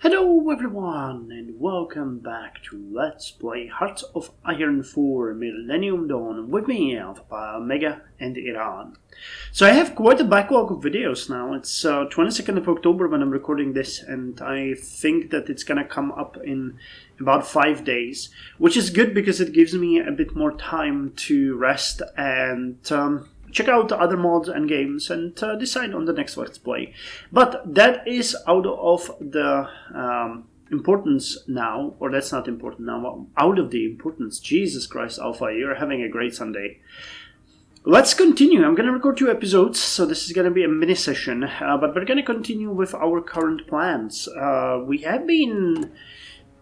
Hello everyone and welcome back to Let's Play Hearts of Iron 4 Millennium Dawn with me, Alpha, Mega and Iran. So I have quite a backlog of videos now. It's 22nd of October when I'm recording this, and I think that it's gonna come up in about 5 days, which is good because it gives me a bit more time to rest and check out other mods and games and decide on the next Let's Play. But that is out of the importance now, or that's not important now, out of the importance. Jesus Christ, Alpha, you're having a great Sunday. Let's continue. I'm going to record 2 episodes, so this is going to be a mini session, but we're going to continue with our current plans. We have been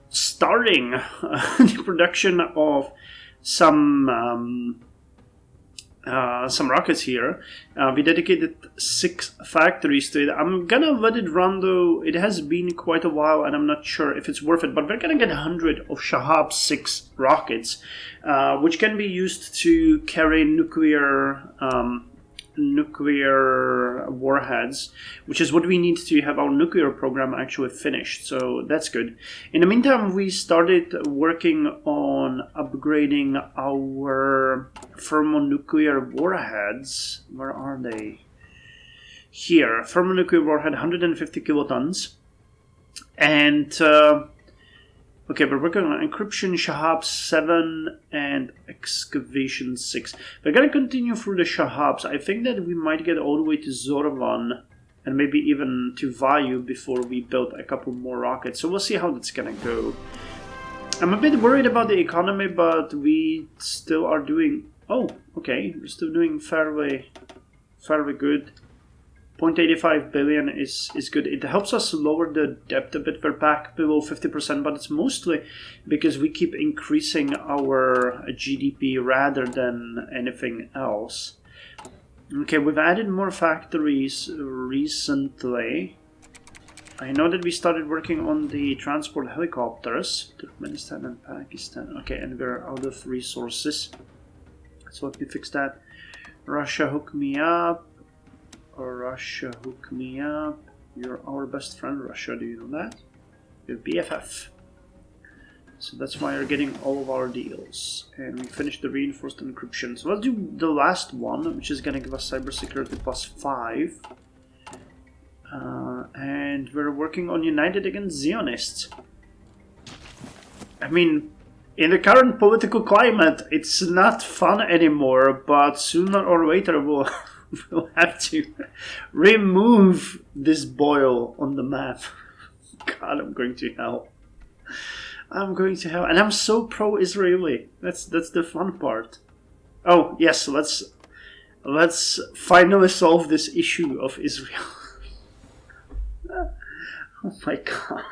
starting the production of some rockets here. We dedicated 6 factories to it. I'm gonna let it run though. It has been quite a while and I'm not sure if it's worth it, but we're gonna get 100 of Shahab 6 rockets, which can be used to carry nuclear warheads, which is what we need to have our nuclear program actually finished, so that's good. In the meantime, we started working on upgrading our thermonuclear warheads. Where are they? Here, thermonuclear warhead, 150 kilotons, and okay, we're working on encryption, Shahab 7, and excavation 6. We're going to continue through the Shahabs. I think that we might get all the way to Zorvan and maybe even to Vayu before we build a couple more rockets. So we'll see how that's going to go. I'm a bit worried about the economy, but we still are doing... Oh, okay, we're still doing fairly good. 0.85 billion is good. It helps us lower the debt a bit. We're back below 50%, but it's mostly because we keep increasing our GDP rather than anything else. Okay, we've added more factories recently. I know that we started working on the transport helicopters. Turkmenistan and Pakistan. Okay, and we're out of resources. So let me fix that. Russia, hook me up. Russia, hook me up. You're our best friend, Russia. Do you know that? You're BFF. So that's why you're getting all of our deals. And we finished the reinforced encryption. So let's do the last one, which is going to give us cybersecurity plus 5. And we're working on United Against Zionists. I mean, in the current political climate, it's not fun anymore, but sooner or later we'll have to remove this boil on the map. God, I'm going to hell. I'm going to hell. And I'm so pro-Israeli. That's the fun part. Oh, yes, let's finally solve this issue of Israel. Oh my God.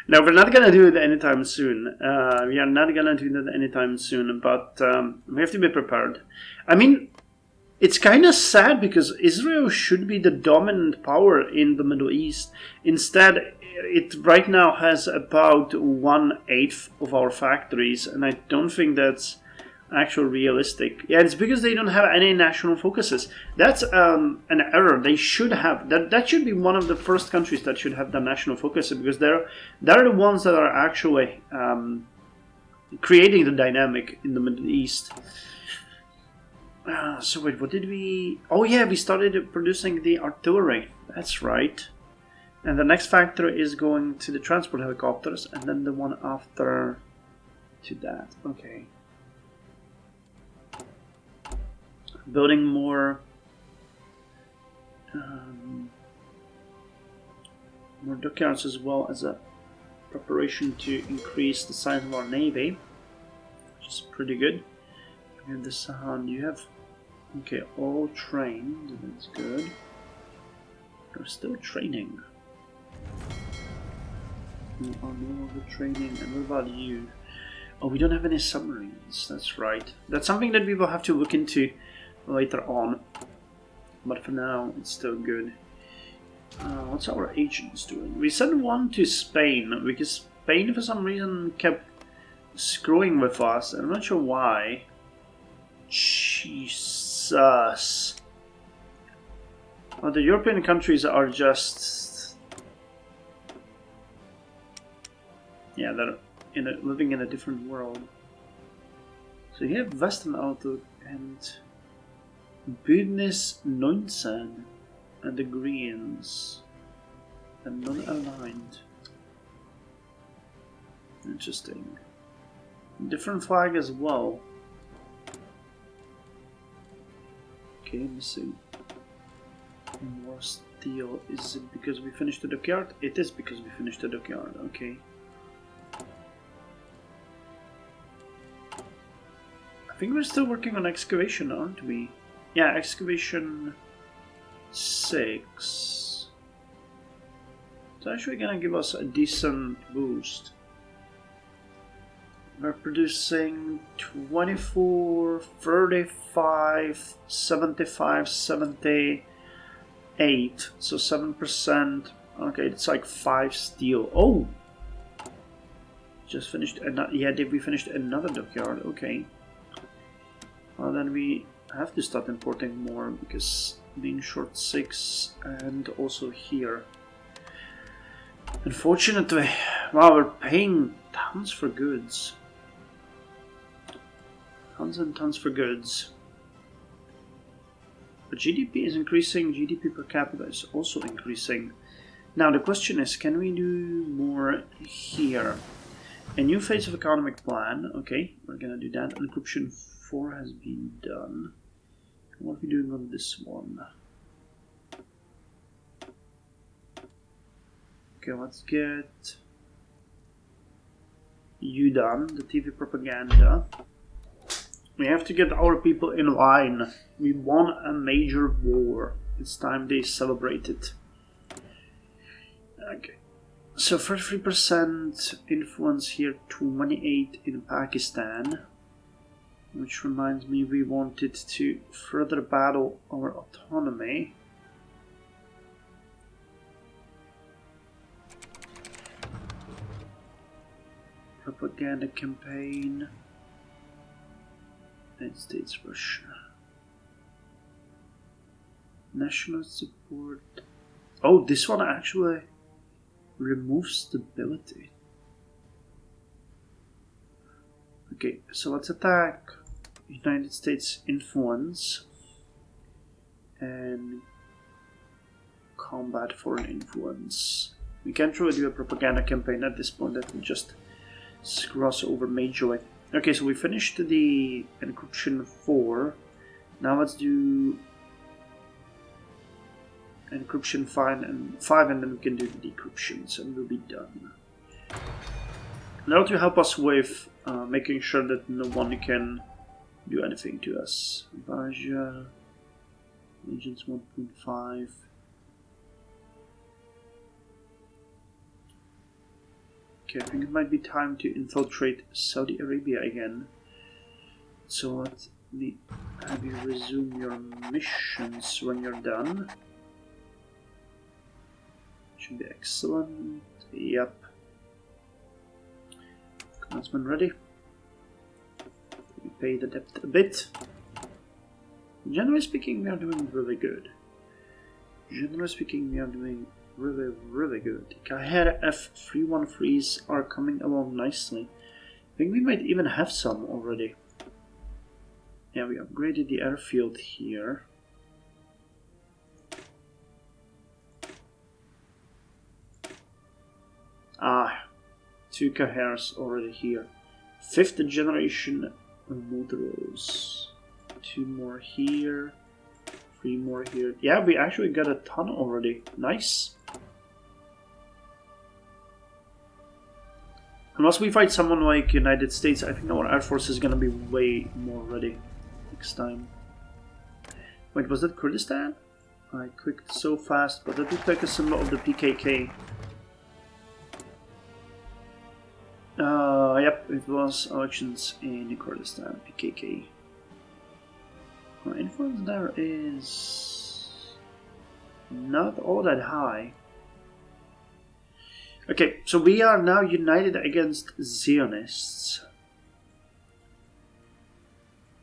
No, we're not going to do it anytime soon. We are not going to do that anytime soon, but we have to be prepared. I mean, it's kind of sad because Israel should be the dominant power in the Middle East. Instead, it right now has about 1/8 of our factories, and I don't think that's actually realistic. Yeah, it's because they don't have any national focuses. That's an error. They should have that should be one of the first countries that should have the national focus, because they're the ones that are actually creating the dynamic in the Middle East. So wait, what did we... Oh yeah, we started producing the artillery. That's right. And the next factory is going to the transport helicopters, and then the one after to that. Okay. Building more dockyards, as well as a preparation to increase the size of our navy, which is pretty good. And the Sahan, you have all trained. That's good. You're still training. You are no longer training. And what about you? Oh, we don't have any submarines. That's right. That's something that we will have to look into later on, but for now it's still good. What's our agents doing? We sent one to Spain because Spain for some reason kept screwing with us. I'm not sure why. Jesus. Well, the European countries are just... yeah, they're living in a different world. So you have Western Outlook and Bündnis 19 and the Greens and non-aligned. Interesting. Different flag as well. Okay, missing more steel. Is it because we finished the dockyard? It is because we finished the dockyard, okay. I think we're still working on excavation, aren't we? Yeah, excavation 6. It's actually gonna give us a decent boost. We're producing 24, 35, 75, 78. So 7%. Okay, it's like 5 steel. Oh! Just finished. Yeah, we finished another dockyard. Okay. Well, then we have to start importing more because being short 6 and also here. Unfortunately, wow, we're paying tons for goods. Tons and tons for goods. But GDP is increasing, GDP per capita is also increasing. Now the question is, can we do more here? A new phase of economic plan. Okay, we're gonna do that. Encryption 4 has been done. What are we doing on this one? Okay, let's get you done. The TV propaganda. We have to get our people in line. We won a major war. It's time they celebrate it. Okay. So 33% influence here, 28 in Pakistan. Which reminds me, we wanted to further battle our autonomy. Propaganda campaign. United States, Russia. National support. Oh, this one actually removes stability. Okay, so let's attack United States influence and combat foreign influence. We can't really do a propaganda campaign at this point. That will just screw us over majorly. Okay, so we finished the encryption 4. Now let's do encryption 5 and then we can do the decryptions and we'll be done. That will help us with making sure that no one can do anything to us. Vaja, Agents 1.5. Okay, I think it might be time to infiltrate Saudi Arabia again. So let me have you resume your missions when you're done. Should be excellent. Yep. Commencement ready. We pay the debt a bit. Generally speaking, we are doing really good. Generally speaking, we are doing really, really good. Kaher F313s are coming along nicely. I think we might even have some already. Yeah, we upgraded the airfield here. Ah, 2 Kahers already here. 5th generation Mudros. 2 more here. 3 more here. Yeah, we actually got a ton already. Nice. Unless we fight someone like United States, I think our Air Force is gonna be way more ready next time. Wait, was that Kurdistan? I clicked so fast, but that looked like a symbol of the PKK. Yep, it was elections in Kurdistan, PKK. Our influence there is not all that high. Okay, so we are now united against Zionists.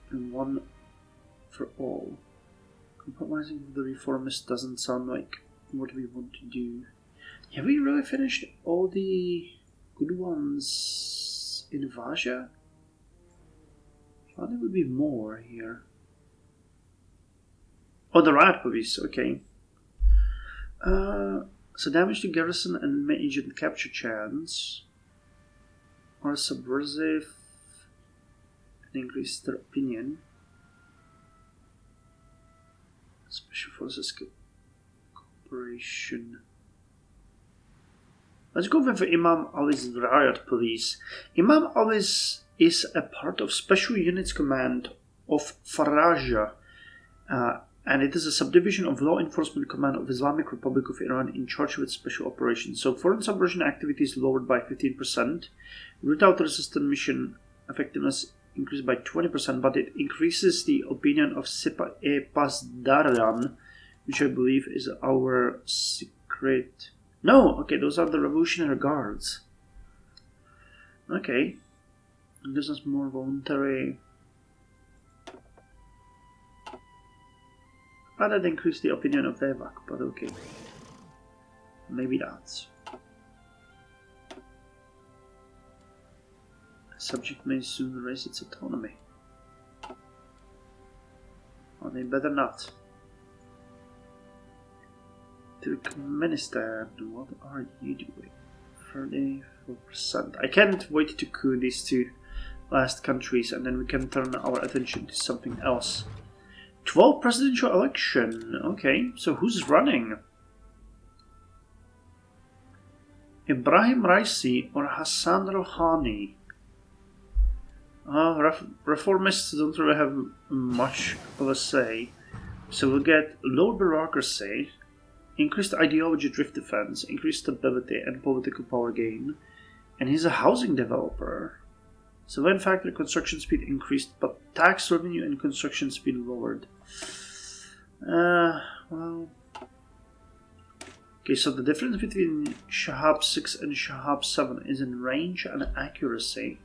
And one for all. Compromising with the reformist doesn't sound like what we want to do. Have we really finished all the good ones in Vaja? I thought there would be more here. Oh, the riot police, okay. So damage to garrison and agent capture chance. Or subversive and increase their opinion. Special Forces Cooperation. Let's go with Imam Ali's Riot Police. Imam Ali's is a part of Special Units Command of Faraja, and it is a subdivision of Law Enforcement Command of Islamic Republic of Iran in charge with special operations. So foreign subversion activity is lowered by 15%, root out resistant mission effectiveness increased by 20%, but it increases the opinion of Sipa-e Pasdaran, which I believe is our secret... No! Okay, those are the Revolutionary Guards. Okay. This is more voluntary. Ah, that increased the opinion of Vevak, but okay. Maybe that's... Subject may soon raise its autonomy. Or they better not. Turkmenistan, what are you doing? 34%. I can't wait to coup these two last countries and then we can turn our attention to something else. 12 presidential election. Okay, so who's running? Ibrahim Raisi or Hassan Rouhani? Reformists don't really have much of a say, so we'll get low bureaucracy, increased ideology drift defense, increased stability and political power gain, and he's a housing developer. Civilian factory construction speed increased, but tax revenue and construction speed lowered. Well... Okay, so the difference between Shahab 6 and Shahab 7 is in range and accuracy.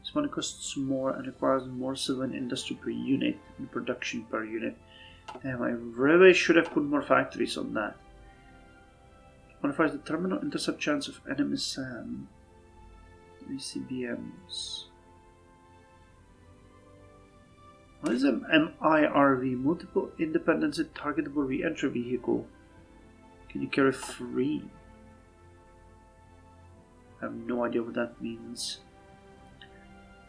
This one costs more and requires more civilian industry per unit and production per unit. Damn, I really should have put more factories on that. Modifies the terminal intercept chance of enemy SAM. ACBMs. What is an MIRV? Multiple independent targetable re-entry vehicle. Can you carry 3? I have no idea what that means.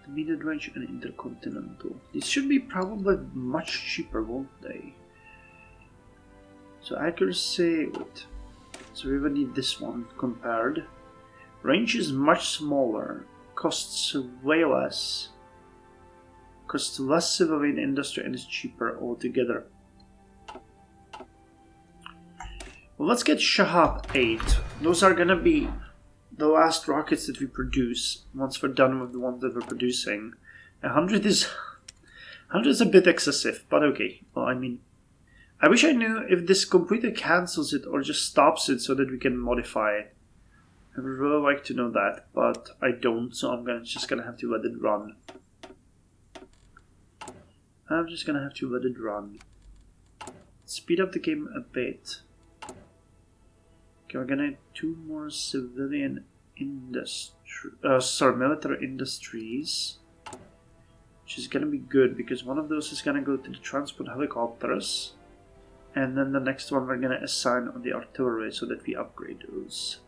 The medium range and intercontinental. These should be probably much cheaper, won't they? So accuracy, wait. So we will need this one compared. Range is much smaller, costs way less. Costs less civilian industry and is cheaper altogether. Well, let's get Shahab 8. Those are gonna be the last rockets that we produce once we're done with the ones that we're producing. 100 is a bit excessive, but okay. Well, I mean, I wish I knew if this completely cancels it or just stops it so that we can modify it. I would really like to know that, but I don't, so I'm just gonna have to let it run. I'm just gonna have to let it run. Speed up the game a bit. Okay, we're gonna have 2 more civilian military industries. Which is gonna be good because one of those is gonna go to the transport helicopters. And then the next one we're gonna assign on the artillery so that we upgrade those.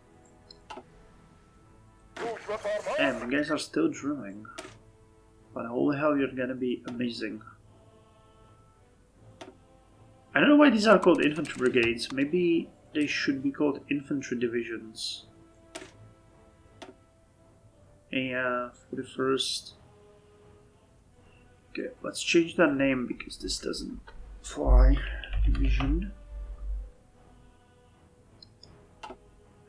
And you guys are still drilling. But holy hell, you're gonna be amazing. I don't know why these are called infantry brigades. Maybe they should be called infantry divisions. Yeah, for the first... Okay, let's change that name because this doesn't fly. Division.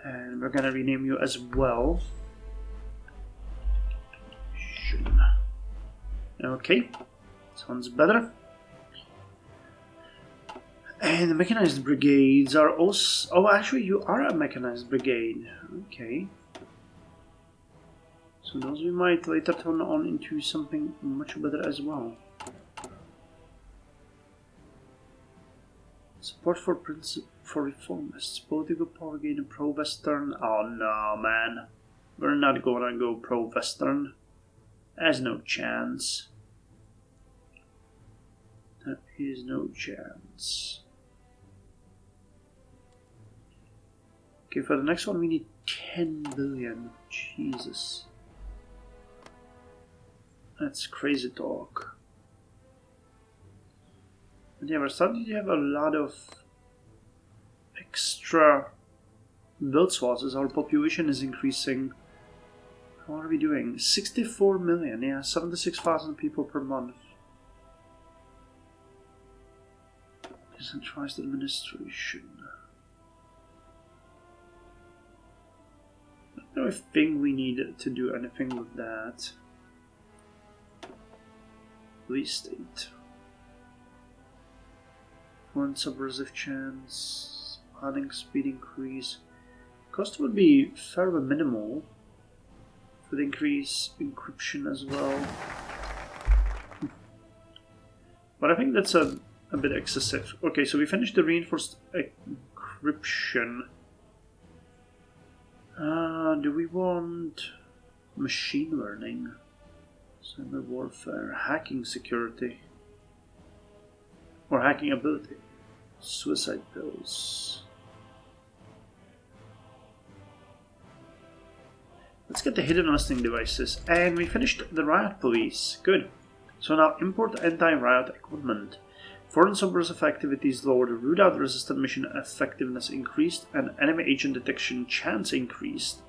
And we're gonna rename you as well. Okay, sounds better. And the mechanized brigades are also... Oh, actually, you are a mechanized brigade. Okay. So those we might later turn on into something much better as well. Support for reformists. Political power gain pro-Western. Oh no, man. We're not gonna go pro-Western. There's no chance. There is no chance. Okay, for the next one we need 10 billion. Jesus. That's crazy talk. And yeah, we're starting to have a lot of extra build slots as our population is increasing. What are we doing? 64 million, yeah, 76,000 people per month. Decentralized administration. I don't think we need to do anything with that. Police state. One subversive chance. Planning speed increase. Cost would be fairly minimal. Would increase encryption as well. But I think that's a bit excessive. Okay, so we finished the reinforced encryption. Do we want machine learning? Cyber warfare, hacking security, or hacking ability, suicide pills. Let's get the hidden listening devices, and we finished the riot police. Good. So now import anti-riot equipment. Foreign subversive activities lowered, root out resistant mission effectiveness increased, and enemy agent detection chance increased.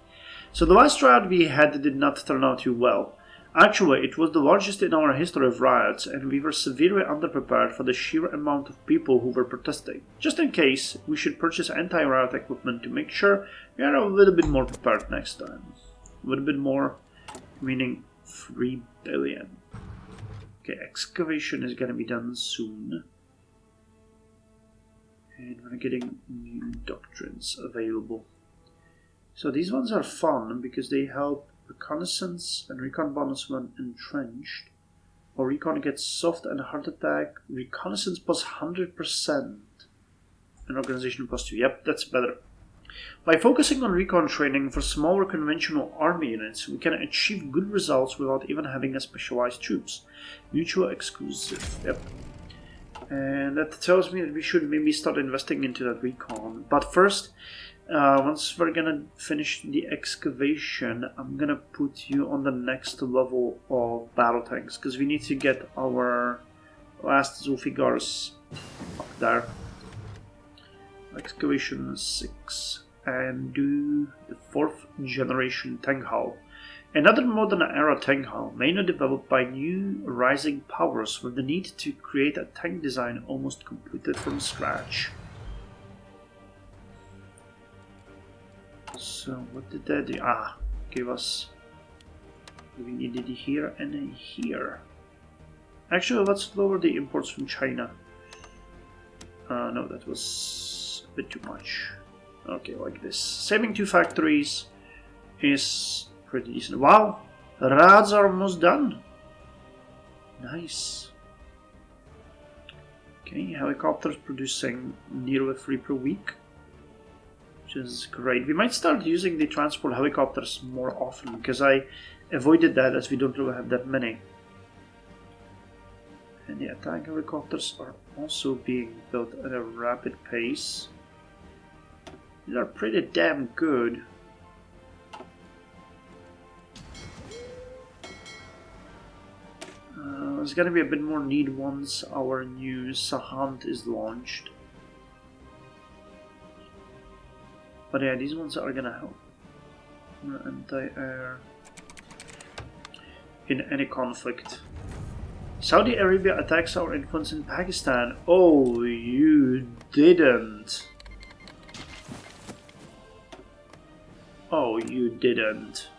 So the last riot we had did not turn out too well. Actually, it was the largest in our history of riots, and we were severely underprepared for the sheer amount of people who were protesting. Just in case, we should purchase anti-riot equipment to make sure we are a little bit more prepared next time. A little bit more, meaning 3 billion. Okay, excavation is gonna be done soon. And we're getting new doctrines available. So these ones are fun because they help reconnaissance and recon bonus when entrenched. Or recon gets soft and heart attack. Reconnaissance plus 100%. And organization plus 2. Yep, that's better. By focusing on recon training for smaller conventional army units, we can achieve good results without even having a specialized troops. Mutual exclusive. Yep. And that tells me that we should maybe start investing into that recon. But first, once we're gonna finish the excavation, I'm gonna put you on the next level of battle tanks, because we need to get our last Zulfigars up there. Excavation 6, and do the 4th generation tank hull. Another modern era tank hull, mainly developed by new rising powers with the need to create a tank design almost completed from scratch. So what did that do? Give us, we needed here and here. Actually, let's lower the imports from China. No, that was a bit too much. Okay, like this. Saving 2 factories is pretty decent. Wow, rads are almost done. Nice. Okay, helicopters producing nearly 3 per week, which is great. We might start using the transport helicopters more often, because I avoided that as we don't really have that many. And the attack helicopters are also being built at a rapid pace. These are pretty damn good. There's gonna be a bit more need once our new Sahant is launched. But yeah, these ones are gonna help. Anti-air in any conflict. Saudi Arabia attacks our influence in Pakistan. Oh, you didn't. Oh, you didn't.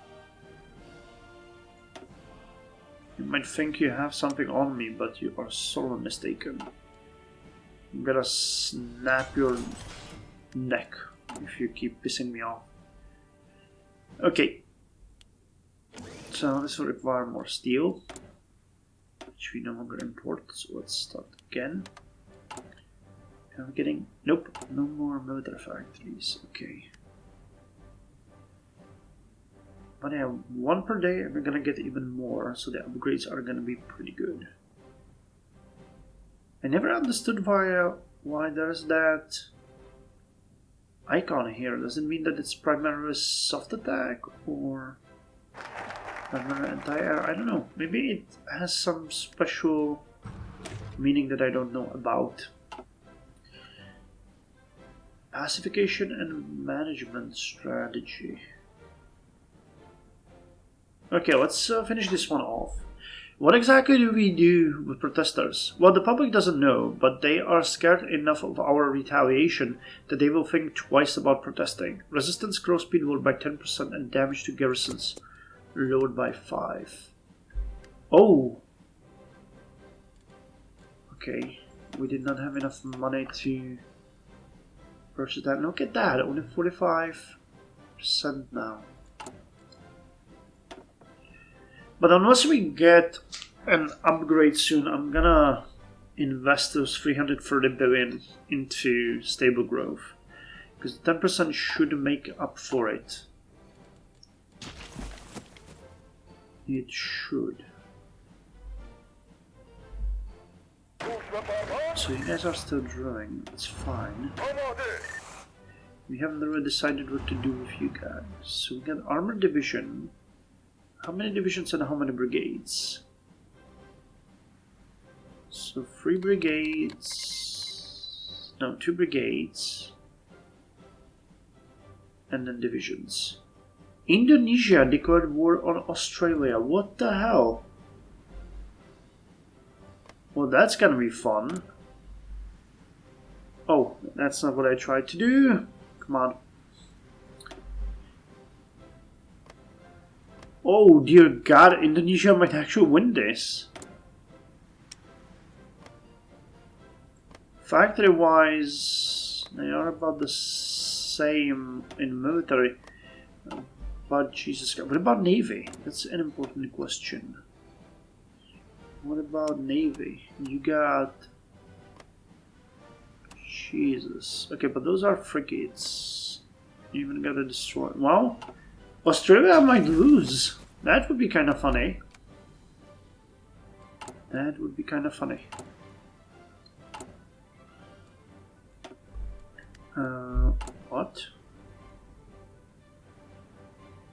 You might think you have something on me, but you are sorely mistaken. I'm gonna snap your neck if you keep pissing me off. Okay. So this will require more steel, which we no longer import, so let's start again. Are we getting... Nope, no more military factories. Okay. But yeah, 1 per day, and we're gonna get even more, so the upgrades are gonna be pretty good. I never understood why there's that icon here. Does it mean that it's primarily soft attack or primarily anti-air? I don't know. Maybe it has some special meaning that I don't know about. Pacification and management strategy. Okay, let's finish this one off. What exactly do we do with protesters? Well, the public doesn't know, but they are scared enough of our retaliation that they will think twice about protesting. Resistance growth speed lowered by 10% and damage to garrisons lowered by 5. Oh! Okay, we did not have enough money to purchase that. Look at that, only 45% now. But unless we get an upgrade soon, I'm gonna invest those 330 billion into stable growth. Because 10% should make up for it. It should. So you guys are still drilling, it's fine. We haven't really decided what to do with you guys. So we got armored division. How many divisions and how many brigades? So 3 brigades, no, 2 brigades, and then divisions. Indonesia declared war on Australia. What the hell? Well, that's gonna be fun. Oh, that's not what I tried to do. Come on. Oh dear God, Indonesia might actually win this. Factory-wise, they are about the same in military. But Jesus Christ, what about Navy? That's an important question. What about Navy? You got... Jesus. Okay, but those are frigates. You even gotta destroy... Well, Australia might lose. That would be kind of funny. That would be kind of funny. What?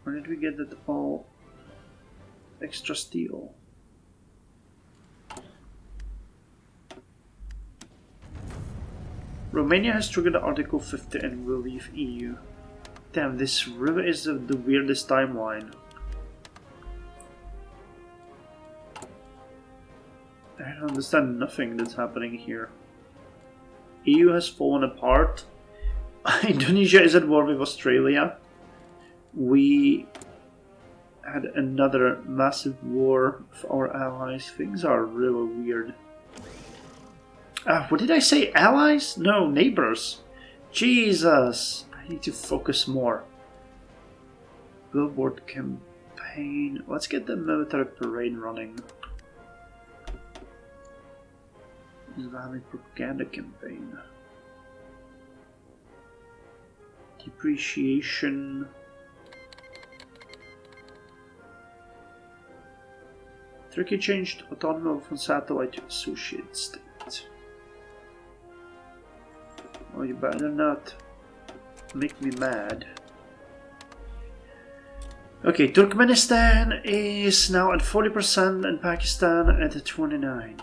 Where did we get that all extra steel? Romania has triggered Article 50 and will leave EU. Damn, this really is the weirdest timeline. I don't understand nothing that's happening here. EU has fallen apart. Indonesia is at war with Australia. We had another massive war with our allies. Things are really weird. What did I say? Allies? No, neighbors. Jesus. I need to focus more. Billboard campaign. Let's get the military parade running. Islamic propaganda campaign. Depreciation. Turkey changed autonomy from satellite to associate state. Oh, you better not make me mad. Okay, Turkmenistan is now at 40% and Pakistan at 29%.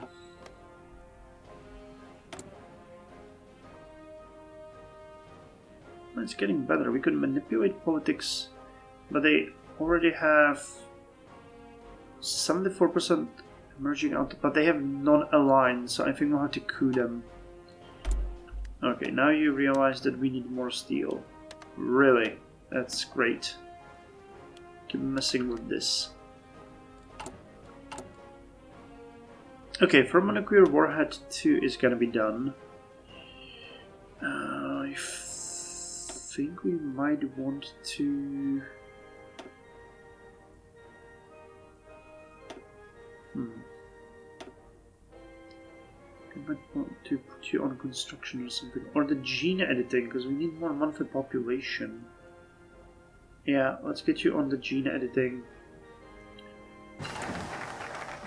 It's getting better. We could manipulate politics, but they already have 74% emerging out, but they have non-aligned, so I think we'll have to coup them. Okay, now you realize that we need more steel. Really? That's great. Keep messing with this. Okay, thermonuclear warhead 2 is gonna be done. I think we might want to... to put you on construction or something. Or the gene editing, because we need more monthly population. Yeah, let's get you on the gene editing.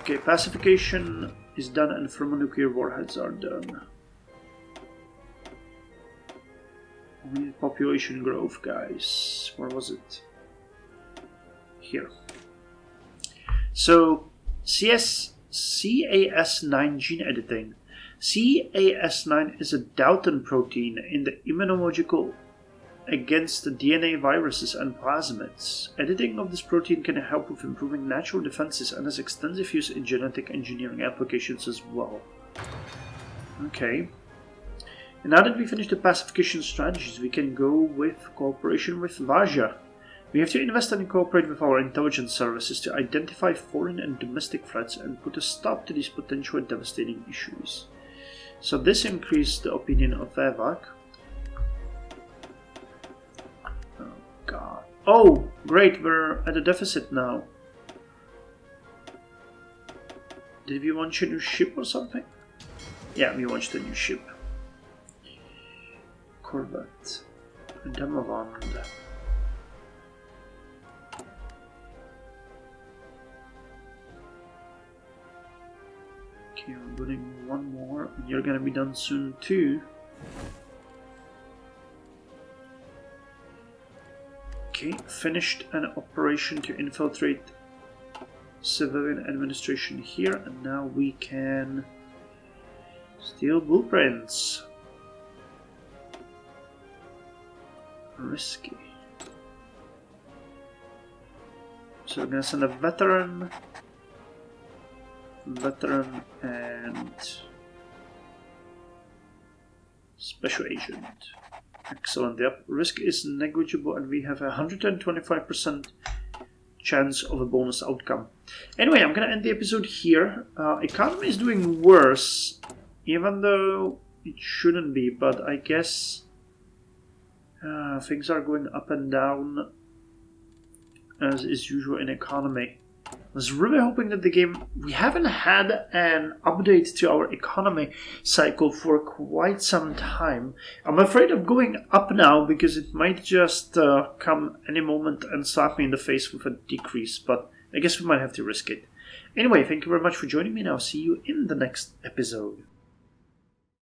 Okay, pacification is done and thermonuclear warheads are done. We need population growth, guys. Where was it? Here. So, CAS9 gene editing. CAS9 is a Dalton protein in the immunological against the DNA viruses and plasmids. Editing of this protein can help with improving natural defenses and has extensive use in genetic engineering applications as well. Okay. And now that we finished the pacification strategies, we can go with cooperation with Vaja. We have to invest and cooperate with our intelligence services to identify foreign and domestic threats and put a stop to these potential devastating issues. So this increased the opinion of Vavak. Oh god. Oh, great, we're at a deficit now. Did we launch a new ship or something? Yeah, we launched a new ship. Corvette. Demavand. Okay, we're building one more, and you're gonna be done soon too. Okay, finished an operation to infiltrate civilian administration here, and now we can steal blueprints. Risky. So we're gonna send a veteran, and special agent. Excellent. Yep. Risk is negligible, and we have a 125% chance of a bonus outcome. Anyway, I'm gonna end the episode here. Economy is doing worse, even though it shouldn't be, but I guess things are going up and down as is usual in economy. I was really hoping that the game... We haven't had an update to our economy cycle for quite some time. I'm afraid of going up now because it might just come any moment and slap me in the face with a decrease, but I guess we might have to risk it. Anyway, thank you very much for joining me, and I'll see you in the next episode.